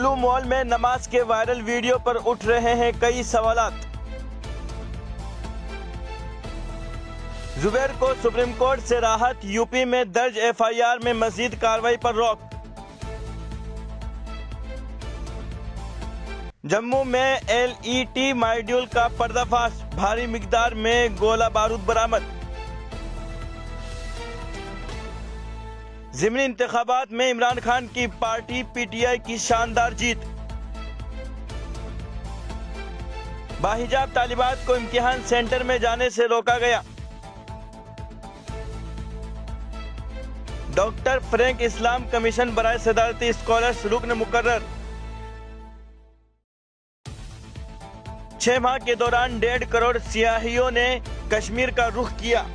लुलु mall में नमाज के वायरल वीडियो पर उठ रहे हैं कई सवालात। जुबैर को सुप्रीम कोर्ट से राहत, यूपी में दर्ज एफआईआर में मजीद कार्रवाई पर रोक। जम्मू में एलईटी मॉड्यूल का पर्दाफाश, भारी मिकदार में गोला बारूद बरामद। ज़िमनी इंतखाबात में इमरान खान की पार्टी पीटीआई की शानदार जीत। बाहिजाब तालिबात को इम्तिहान सेंटर में जाने से रोका गया। डॉक्टर फ्रैंक इस्लाम कमीशन बराए सदारती स्कॉलर्स रुकन मुकर्रर। 6 माह के दौरान 1.5 करोड़ सियाहियों ने कश्मीर का रुख किया।